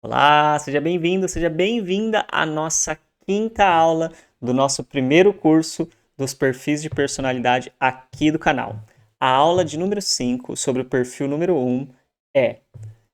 Olá, seja bem-vindo, seja bem-vinda à nossa quinta aula do nosso primeiro curso dos perfis de personalidade aqui do canal. A aula de número 5 sobre o perfil número 1 é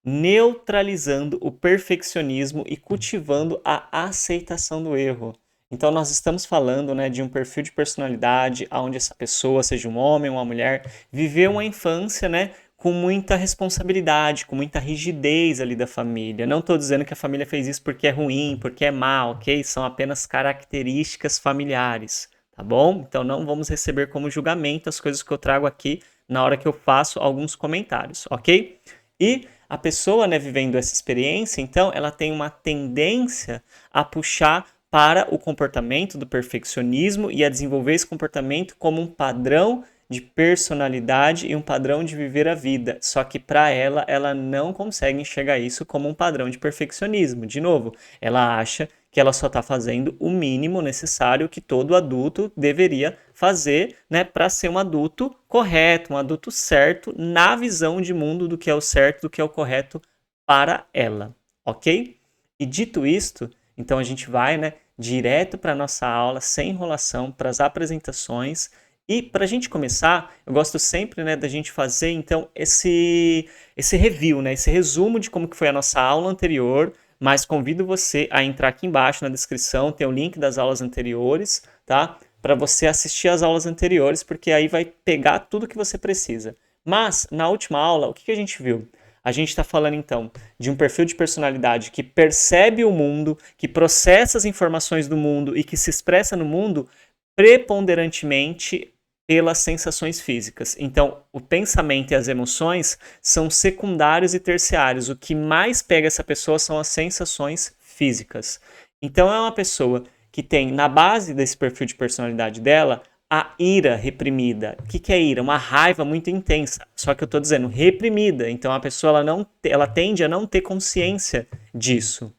neutralizando o perfeccionismo e cultivando a aceitação do erro. Então nós estamos falando, de um perfil de personalidade onde essa pessoa, seja um homem ou uma mulher, viveu uma infância, com muita responsabilidade, com muita rigidez ali da família. Não estou dizendo que a família fez isso porque é ruim, porque é mal, ok? São apenas características familiares, tá bom? Então não vamos receber como julgamento as coisas que eu trago aqui na hora que eu faço alguns comentários, ok? E a pessoa, vivendo essa experiência, então, ela tem uma tendência a puxar para o comportamento do perfeccionismo e a desenvolver esse comportamento como um padrão de personalidade e um padrão de viver a vida. Só que para ela não consegue enxergar isso como um padrão de perfeccionismo. De novo, ela acha que ela só está fazendo o mínimo necessário que todo adulto deveria fazer, para ser um adulto correto, um adulto certo na visão de mundo do que é o certo, do que é o correto para ela, ok? E dito isto, então a gente vai, direto para a nossa aula, sem enrolação, para as apresentações. E para a gente começar, eu gosto sempre, da gente fazer então esse review, esse resumo de como que foi a nossa aula anterior, mas convido você a entrar aqui embaixo na descrição, tem o link das aulas anteriores, tá? Para você assistir às aulas anteriores, porque aí vai pegar tudo que você precisa. Mas, na última aula, o que a gente viu? A gente está falando, então, de um perfil de personalidade que percebe o mundo, que processa as informações do mundo e que se expressa no mundo preponderantemente pelas sensações físicas. Então, o pensamento e as emoções são secundários e terciários. O que mais pega essa pessoa são as sensações físicas. Então, é uma pessoa que tem, na base desse perfil de personalidade dela, a ira reprimida. O que é ira? Uma raiva muito intensa. Só que eu estou dizendo reprimida. Então, a pessoa ela tende a não ter consciência disso.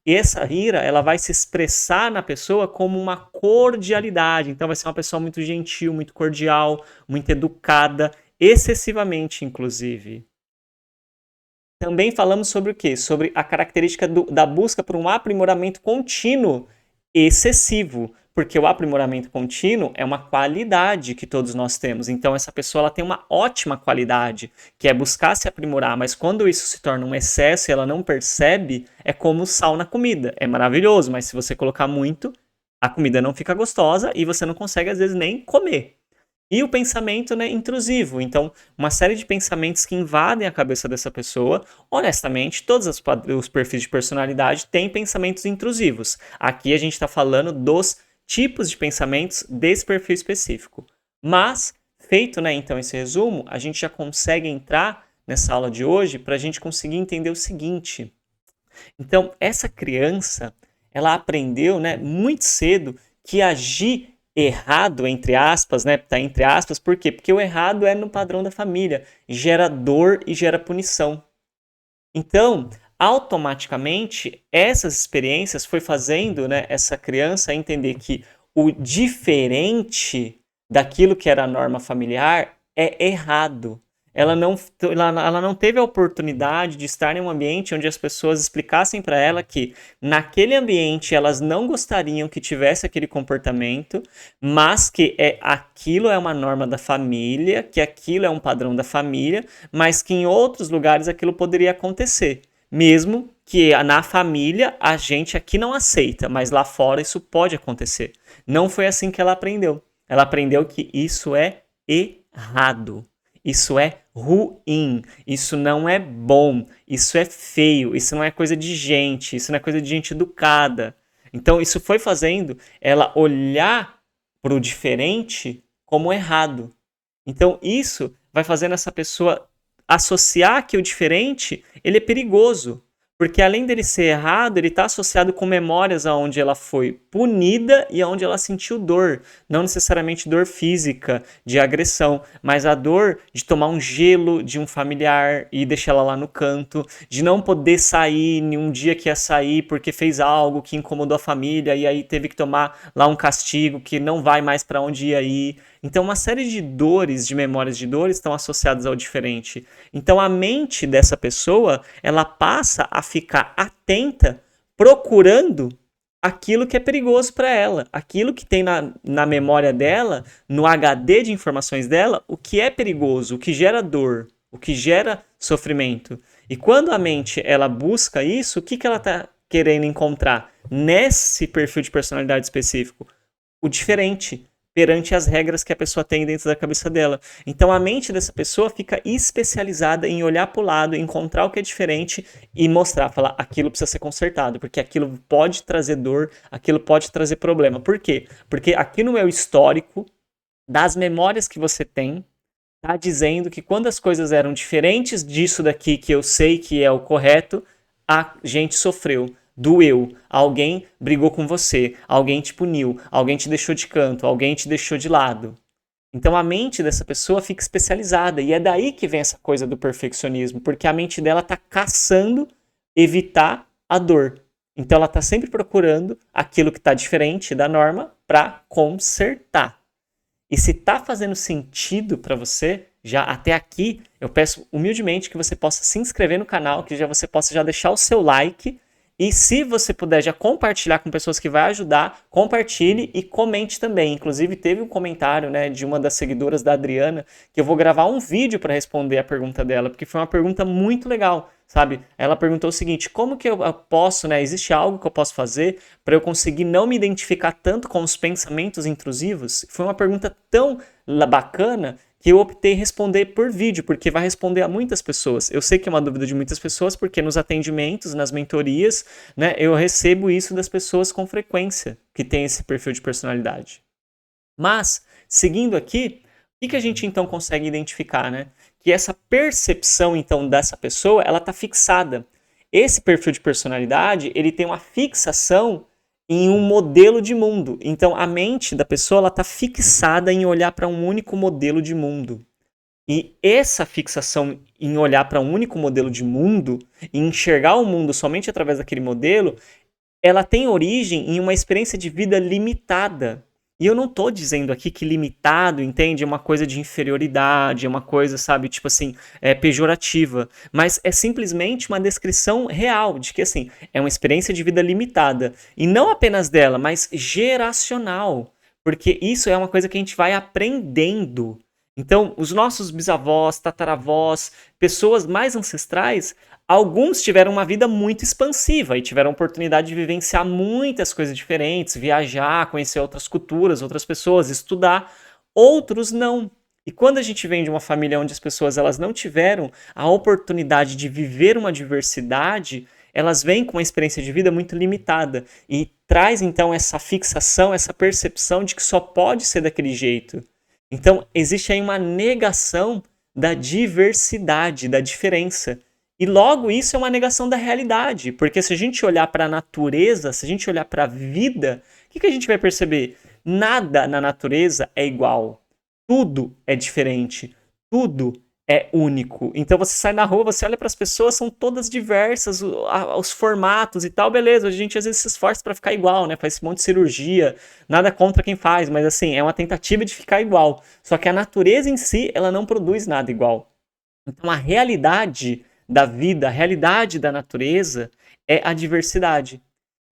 E essa ira, ela vai se expressar na pessoa como uma cordialidade. Então vai ser uma pessoa muito gentil, muito cordial, muito educada, excessivamente, inclusive. Também falamos sobre o quê? Sobre a característica da busca por um aprimoramento contínuo excessivo, porque o aprimoramento contínuo é uma qualidade que todos nós temos. Então essa pessoa ela tem uma ótima qualidade, que é buscar se aprimorar, mas quando isso se torna um excesso e ela não percebe, é como sal na comida. É maravilhoso, mas se você colocar muito, a comida não fica gostosa e você não consegue às vezes nem comer. E o pensamento, intrusivo. Então, uma série de pensamentos que invadem a cabeça dessa pessoa. Honestamente, todos os perfis de personalidade têm pensamentos intrusivos. Aqui a gente está falando dos tipos de pensamentos desse perfil específico. Mas, feito, então, esse resumo, a gente já consegue entrar nessa aula de hoje para a gente conseguir entender o seguinte. Então, essa criança, ela aprendeu, muito cedo que agir errado, entre aspas, tá entre aspas, por quê? Porque o errado é no padrão da família, gera dor e gera punição. Então, automaticamente, essas experiências foi fazendo, essa criança entender que o diferente daquilo que era a norma familiar é errado. Ela não teve a oportunidade de estar em um ambiente onde as pessoas explicassem para ela que naquele ambiente elas não gostariam que tivesse aquele comportamento, mas que aquilo é uma norma da família, que aquilo é um padrão da família, mas que em outros lugares aquilo poderia acontecer. Mesmo que na família a gente aqui não aceita, mas lá fora isso pode acontecer. Não foi assim que ela aprendeu. Ela aprendeu que isso é errado. Isso é ruim, isso não é bom, isso é feio, isso não é coisa de gente, isso não é coisa de gente educada. Então isso foi fazendo ela olhar para o diferente como errado. Então isso vai fazendo essa pessoa associar que o diferente ele é perigoso. Porque além dele ser errado, ele está associado com memórias onde ela foi punida e onde ela sentiu dor. Não necessariamente dor física, de agressão, mas a dor de tomar um gelo de um familiar e deixar ela lá no canto, de não poder sair em um dia que ia sair porque fez algo que incomodou a família e aí teve que tomar lá um castigo que não vai mais para onde ia ir. Então, uma série de dores, de memórias de dores estão associadas ao diferente. Então, a mente dessa pessoa, ela passa a ficar atenta, procurando aquilo que é perigoso para ela, aquilo que tem na memória dela, no HD de informações dela, o que é perigoso, o que gera dor, o que gera sofrimento. E quando a mente ela busca isso, o que ela está querendo encontrar nesse perfil de personalidade específico? O diferente perante as regras que a pessoa tem dentro da cabeça dela. Então a mente dessa pessoa fica especializada em olhar para o lado, encontrar o que é diferente e mostrar, falar, aquilo precisa ser consertado, porque aquilo pode trazer dor, aquilo pode trazer problema. Por quê? Porque aqui no meu histórico das memórias que você tem, tá dizendo que quando as coisas eram diferentes disso daqui que eu sei que é o correto, a gente sofreu, doeu, alguém brigou com você, alguém te puniu, alguém te deixou de canto, alguém te deixou de lado. Então a mente dessa pessoa fica especializada e é daí que vem essa coisa do perfeccionismo, porque a mente dela está caçando evitar a dor. Então ela está sempre procurando aquilo que está diferente da norma para consertar. E se tá fazendo sentido para você, já até aqui, eu peço humildemente que você possa se inscrever no canal, que você possa já deixar o seu like. E se você puder já compartilhar com pessoas que vai ajudar, compartilhe e comente também. Inclusive teve um comentário, né, de uma das seguidoras da Adriana, que eu vou gravar um vídeo para responder a pergunta dela, porque foi uma pergunta muito legal, sabe? Ela perguntou o seguinte: como que eu posso, né, existe algo que eu posso fazer para eu conseguir não me identificar tanto com os pensamentos intrusivos? Foi uma pergunta tão bacana que eu optei responder por vídeo, porque vai responder a muitas pessoas. Eu sei que é uma dúvida de muitas pessoas, porque nos atendimentos, nas mentorias, né, eu recebo isso das pessoas com frequência, que tem esse perfil de personalidade. Mas, seguindo aqui, o que a gente então consegue identificar, né? Que essa percepção, então, dessa pessoa, ela está fixada. Esse perfil de personalidade, ele tem uma fixação em um modelo de mundo. Então, a mente da pessoa está fixada em olhar para um único modelo de mundo. E essa fixação em olhar para um único modelo de mundo, e enxergar o mundo somente através daquele modelo, ela tem origem em uma experiência de vida limitada. E eu não estou dizendo aqui que limitado, entende? É uma coisa de inferioridade, é uma coisa, sabe, tipo assim, pejorativa. Mas é simplesmente uma descrição real de que, assim, é uma experiência de vida limitada. E não apenas dela, mas geracional. Porque isso é uma coisa que a gente vai aprendendo. Então, os nossos bisavós, tataravós, pessoas mais ancestrais, alguns tiveram uma vida muito expansiva e tiveram a oportunidade de vivenciar muitas coisas diferentes, viajar, conhecer outras culturas, outras pessoas, estudar. Outros não. E quando a gente vem de uma família onde as pessoas elas não tiveram a oportunidade de viver uma diversidade, elas vêm com uma experiência de vida muito limitada e traz então essa fixação, essa percepção de que só pode ser daquele jeito. Então existe aí uma negação da diversidade, da diferença. E logo isso é uma negação da realidade, porque se a gente olhar para a natureza, se a gente olhar para a vida, o que a gente vai perceber? Nada na natureza é igual. Tudo é diferente. Tudo é único. Então você sai na rua, você olha para as pessoas, são todas diversas, os formatos e tal, beleza. A gente às vezes se esforça para ficar igual, né? Faz um monte de cirurgia, nada contra quem faz, mas assim, é uma tentativa de ficar igual. Só que a natureza em si, ela não produz nada igual. Então a realidade da vida, a realidade da natureza é a diversidade.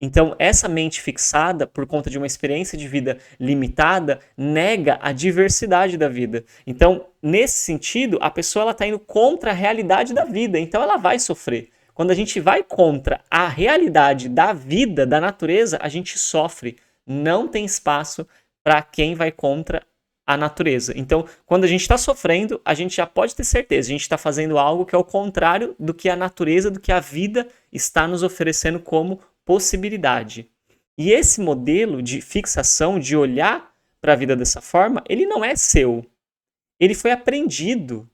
Então, essa mente fixada, por conta de uma experiência de vida limitada, nega a diversidade da vida. Então, nesse sentido, a pessoa está indo contra a realidade da vida, então ela vai sofrer. Quando a gente vai contra a realidade da vida, da natureza, a gente sofre. Não tem espaço para quem vai contra a natureza. Então, quando a gente está sofrendo, a gente já pode ter certeza, a gente está fazendo algo que é o contrário do que a natureza, do que a vida está nos oferecendo como possibilidade. E esse modelo de fixação, de olhar para a vida dessa forma, ele não é seu. Ele foi aprendido.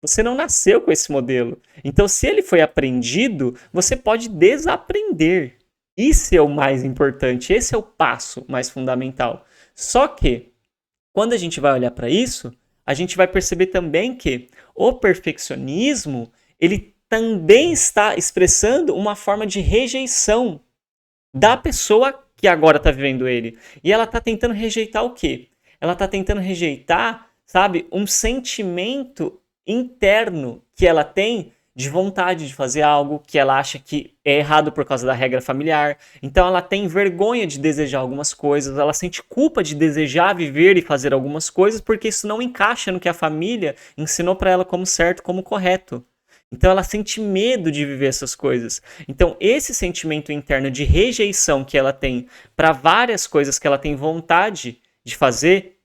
Você não nasceu com esse modelo. Então, se ele foi aprendido, você pode desaprender. Isso é o mais importante, esse é o passo mais fundamental. Só que, quando a gente vai olhar para isso, a gente vai perceber também que o perfeccionismo, ele também está expressando uma forma de rejeição da pessoa que agora está vivendo ele. E ela está tentando rejeitar o quê? ela está tentando rejeitar, sabe, um sentimento interno que ela tem de vontade de fazer algo que ela acha que é errado por causa da regra familiar. Então ela tem vergonha de desejar algumas coisas, ela sente culpa de desejar viver e fazer algumas coisas porque isso não encaixa no que a família ensinou para ela como certo, como correto. Então ela sente medo de viver essas coisas. Então esse sentimento interno de rejeição que ela tem para várias coisas que ela tem vontade de fazer,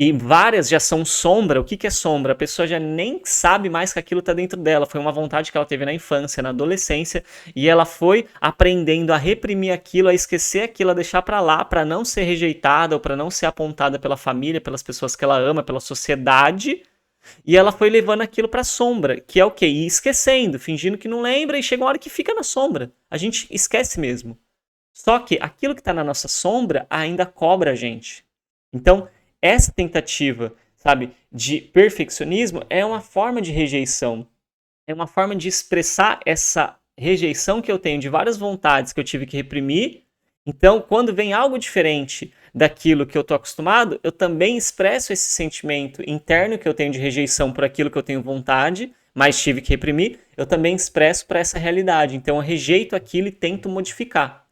e várias já são sombra. O que é sombra? A pessoa já nem sabe mais que aquilo está dentro dela. Foi uma vontade que ela teve na infância, na adolescência, e ela foi aprendendo a reprimir aquilo, a esquecer aquilo, a deixar para lá, para não ser rejeitada ou para não ser apontada pela família, pelas pessoas que ela ama, pela sociedade. E ela foi levando aquilo para sombra, que é o quê? E esquecendo, fingindo que não lembra, e chega uma hora que fica na sombra. A gente esquece mesmo. Só que aquilo que está na nossa sombra ainda cobra a gente. Então, essa tentativa, sabe, de perfeccionismo é uma forma de rejeição. É uma forma de expressar essa rejeição que eu tenho de várias vontades que eu tive que reprimir. Então, quando vem algo diferente daquilo que eu estou acostumado, eu também expresso esse sentimento interno que eu tenho de rejeição por aquilo que eu tenho vontade, mas tive que reprimir, eu também expresso para essa realidade. Então, eu rejeito aquilo e tento modificar.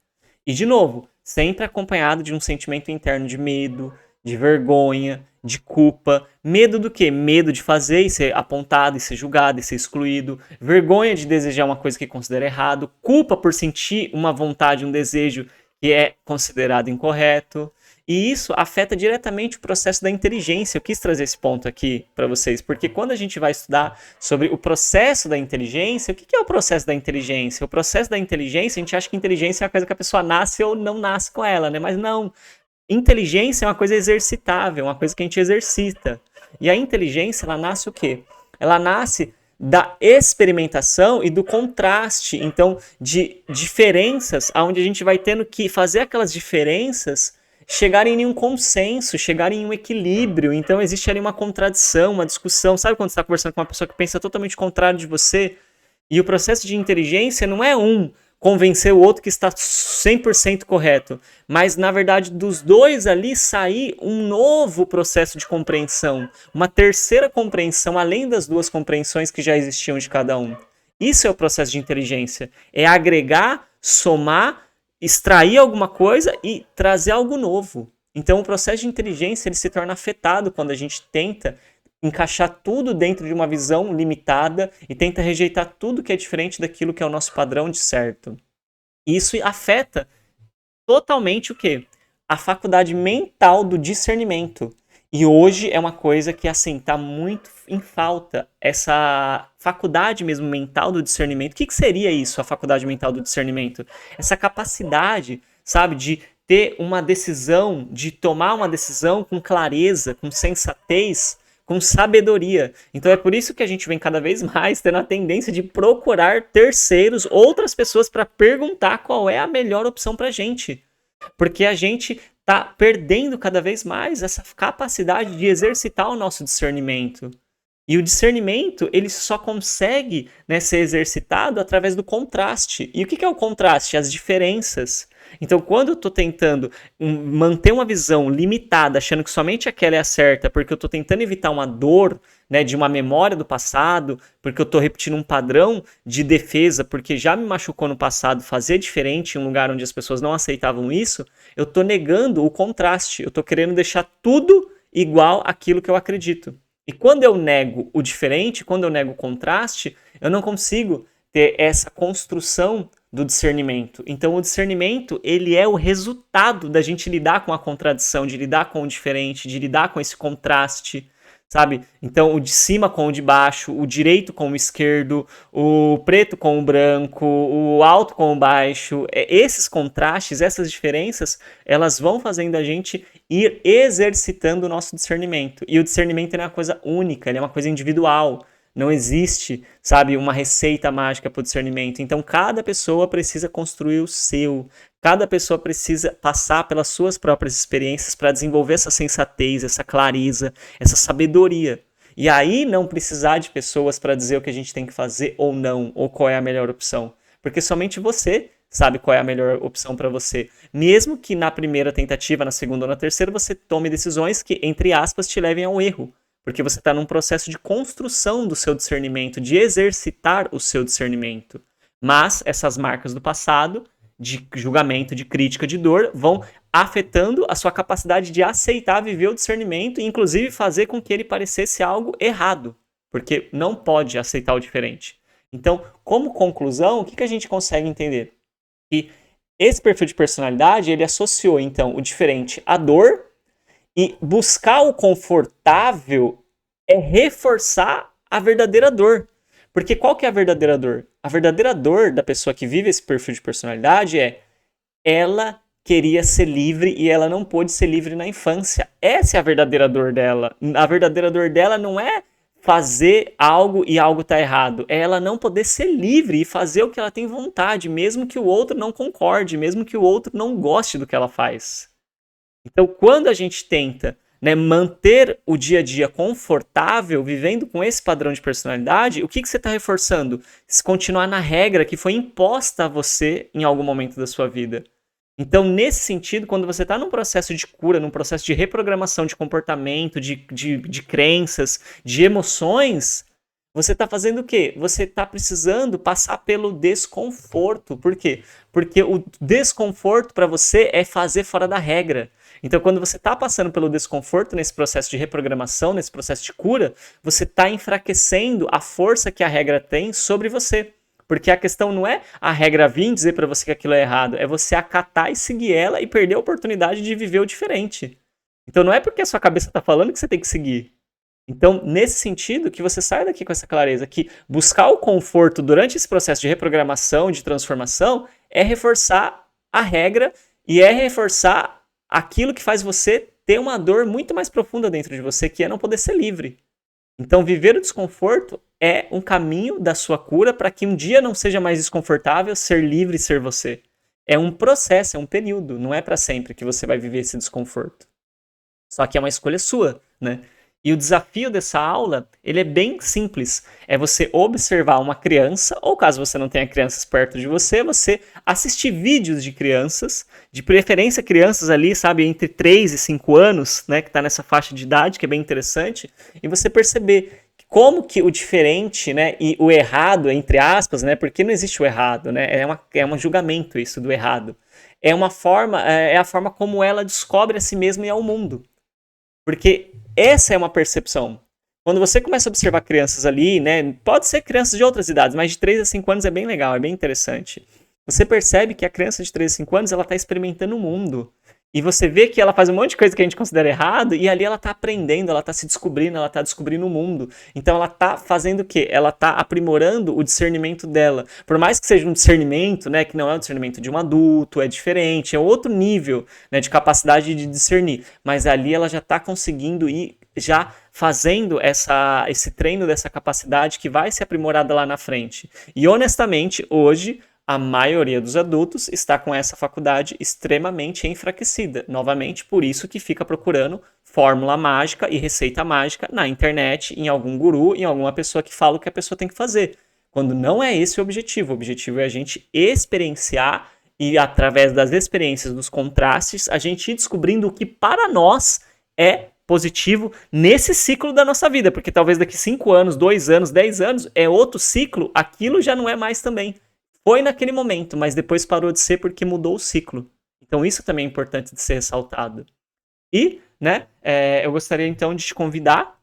E, de novo, sempre acompanhado de um sentimento interno de medo, de vergonha, de culpa. Medo do quê? Medo de fazer e ser apontado, e ser julgado, e ser excluído. Vergonha de desejar uma coisa que considera errado. Culpa por sentir uma vontade, um desejo que é considerado incorreto. E isso afeta diretamente o processo da inteligência. Eu quis trazer esse ponto aqui para vocês, porque quando a gente vai estudar sobre o processo da inteligência, o que é o processo da inteligência? O processo da inteligência, a gente acha que inteligência é uma coisa que a pessoa nasce ou não nasce com ela, né? Mas não. Inteligência é uma coisa exercitável, uma coisa que a gente exercita. E a inteligência, ela nasce o quê? Ela nasce da experimentação e do contraste, então, de diferenças, onde a gente vai tendo que fazer aquelas diferenças chegarem em um consenso, chegarem em um equilíbrio. Então existe ali uma contradição, uma discussão. Sabe quando você está conversando com uma pessoa que pensa totalmente contrário de você? E o processo de inteligência não é convencer o outro que está 100% correto, mas na verdade dos dois ali sair um novo processo de compreensão, uma terceira compreensão além das duas compreensões que já existiam de cada um. Isso é o processo de inteligência, é agregar, somar, extrair alguma coisa e trazer algo novo. Então o processo de inteligência ele se torna afetado quando a gente tenta encaixar tudo dentro de uma visão limitada e tenta rejeitar tudo que é diferente daquilo que é o nosso padrão de certo. Isso afeta totalmente o quê? A faculdade mental do discernimento. E hoje é uma coisa que, assim, está muito em falta. Essa faculdade mesmo mental do discernimento. O que seria isso, a faculdade mental do discernimento? Essa capacidade, sabe, de ter uma decisão, de tomar uma decisão com clareza, com sensatez, com sabedoria. Então é por isso que a gente vem cada vez mais tendo a tendência de procurar terceiros, outras pessoas, para perguntar qual é a melhor opção para a gente. Porque a gente está perdendo cada vez mais essa capacidade de exercitar o nosso discernimento. E o discernimento, ele só consegue, né, ser exercitado através do contraste. E o que é o contraste? As diferenças. Então, quando eu estou tentando manter uma visão limitada, achando que somente aquela é a certa, porque eu estou tentando evitar uma dor, né, de uma memória do passado, porque eu estou repetindo um padrão de defesa, porque já me machucou no passado fazer diferente em um lugar onde as pessoas não aceitavam isso, eu estou negando o contraste, eu estou querendo deixar tudo igual àquilo que eu acredito. E quando eu nego o diferente, quando eu nego o contraste, eu não consigo ter essa construção do discernimento. Então o discernimento, ele é o resultado da gente lidar com a contradição, de lidar com o diferente, de lidar com esse contraste, sabe? Então o de cima com o de baixo, o direito com o esquerdo, o preto com o branco, o alto com o baixo, esses contrastes, essas diferenças, elas vão fazendo a gente ir exercitando o nosso discernimento. E o discernimento é uma coisa única, ele é uma coisa individual. Não existe, sabe, uma receita mágica para o discernimento. Então, cada pessoa precisa construir o seu. Cada pessoa precisa passar pelas suas próprias experiências para desenvolver essa sensatez, essa clareza, essa sabedoria. E aí não precisar de pessoas para dizer o que a gente tem que fazer ou não, ou qual é a melhor opção. Porque somente você sabe qual é a melhor opção para você. Mesmo que na primeira tentativa, na segunda ou na terceira, você tome decisões que, entre aspas, te levem ao erro. Porque você está num processo de construção do seu discernimento, de exercitar o seu discernimento. Mas essas marcas do passado, de julgamento, de crítica, de dor, vão afetando a sua capacidade de aceitar viver o discernimento e, inclusive, fazer com que ele parecesse algo errado. Porque não pode aceitar o diferente. Então, como conclusão, o que a gente consegue entender? Que esse perfil de personalidade, ele associou, então, o diferente à dor, e buscar o confortável é reforçar a verdadeira dor. Porque qual que é a verdadeira dor? A verdadeira dor da pessoa que vive esse perfil de personalidade é ela queria ser livre e ela não pôde ser livre na infância. Essa é a verdadeira dor dela. A verdadeira dor dela não é fazer algo e algo tá errado. É ela não poder ser livre e fazer o que ela tem vontade, mesmo que o outro não concorde, mesmo que o outro não goste do que ela faz. Então, quando a gente tenta, né, manter o dia a dia confortável, vivendo com esse padrão de personalidade, o que você está reforçando? Se continuar na regra que foi imposta a você em algum momento da sua vida. Então, nesse sentido, quando você está num processo de cura, num processo de reprogramação de comportamento, de crenças, de emoções, você está fazendo o quê? Você está precisando passar pelo desconforto. Por quê? Porque o desconforto para você é fazer fora da regra. Então, quando você está passando pelo desconforto nesse processo de reprogramação, nesse processo de cura, você está enfraquecendo a força que a regra tem sobre você. Porque a questão não é a regra vir dizer para você que aquilo é errado, é você acatar e seguir ela e perder a oportunidade de viver o diferente. Então não é porque a sua cabeça está falando que você tem que seguir. Então, nesse sentido, que você saia daqui com essa clareza, que buscar o conforto durante esse processo de reprogramação, de transformação, é reforçar a regra e é reforçar aquilo que faz você ter uma dor muito mais profunda dentro de você, que é não poder ser livre. Então, viver o desconforto é um caminho da sua cura para que um dia não seja mais desconfortável ser livre e ser você. É um processo, é um período, não é para sempre que você vai viver esse desconforto. Só que é uma escolha sua, né? E o desafio dessa aula, ele é bem simples. É você observar uma criança, ou caso você não tenha crianças perto de você assistir vídeos de crianças, de preferência crianças ali, sabe, entre 3 e 5 anos, né, que está nessa faixa de idade, que é bem interessante, e você perceber como que o diferente, né, e o errado, entre aspas, né, porque não existe o errado, né, é um julgamento isso do errado. É a forma como ela descobre a si mesma e ao mundo. Porque essa é uma percepção. Quando você começa a observar crianças ali, né, pode ser crianças de outras idades, mas de 3 a 5 anos é bem legal, é bem interessante. Você percebe que a criança de 3 a 5 anos, ela está experimentando o mundo. E você vê que ela faz um monte de coisa que a gente considera errado, e ali ela está aprendendo, ela está se descobrindo, ela está descobrindo o mundo. Então ela está fazendo o quê? Ela está aprimorando o discernimento dela. Por mais que seja um discernimento, né, que não é o discernimento de um adulto, é diferente, é outro nível, né, de capacidade de discernir. Mas ali ela já está conseguindo ir já fazendo esse treino dessa capacidade que vai ser aprimorada lá na frente. E honestamente, hoje, a maioria dos adultos está com essa faculdade extremamente enfraquecida. Novamente, por isso que fica procurando fórmula mágica e receita mágica na internet, em algum guru, em alguma pessoa que fala o que a pessoa tem que fazer. Quando não é esse o objetivo. O objetivo é a gente experienciar e, através das experiências, dos contrastes, a gente ir descobrindo o que para nós é positivo nesse ciclo da nossa vida. Porque talvez daqui 5 anos, 2 anos, 10 anos, é outro ciclo, aquilo já não é mais também. Foi naquele momento, mas depois parou de ser porque mudou o ciclo. Então isso também é importante de ser ressaltado. E, né, eu gostaria então de te convidar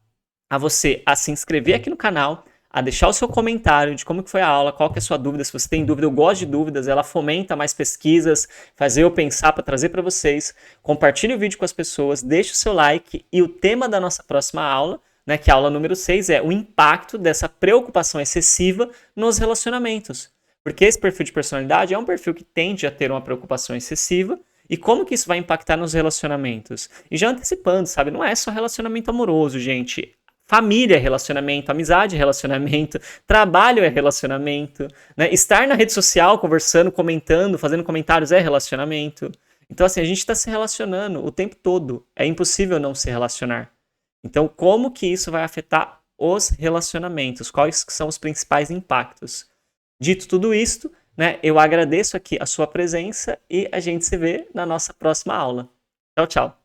a você a se inscrever aqui no canal, a deixar o seu comentário de como que foi a aula, qual que é a sua dúvida, se você tem dúvida, eu gosto de dúvidas, ela fomenta mais pesquisas, fazer eu pensar para trazer para vocês. Compartilhe o vídeo com as pessoas, deixe o seu like e o tema da nossa próxima aula, né, que é a aula número 6, é o impacto dessa preocupação excessiva nos relacionamentos. Porque esse perfil de personalidade é um perfil que tende a ter uma preocupação excessiva. E como que isso vai impactar nos relacionamentos? E já antecipando, sabe? Não é só relacionamento amoroso, gente. Família é relacionamento, amizade é relacionamento, trabalho é relacionamento, né? Estar na rede social, conversando, comentando, fazendo comentários é relacionamento. Então, assim, a gente está se relacionando o tempo todo. É impossível não se relacionar. Então, como que isso vai afetar os relacionamentos? Quais são os principais impactos? Dito tudo isto, né? Eu agradeço aqui a sua presença e a gente se vê na nossa próxima aula. Tchau, tchau.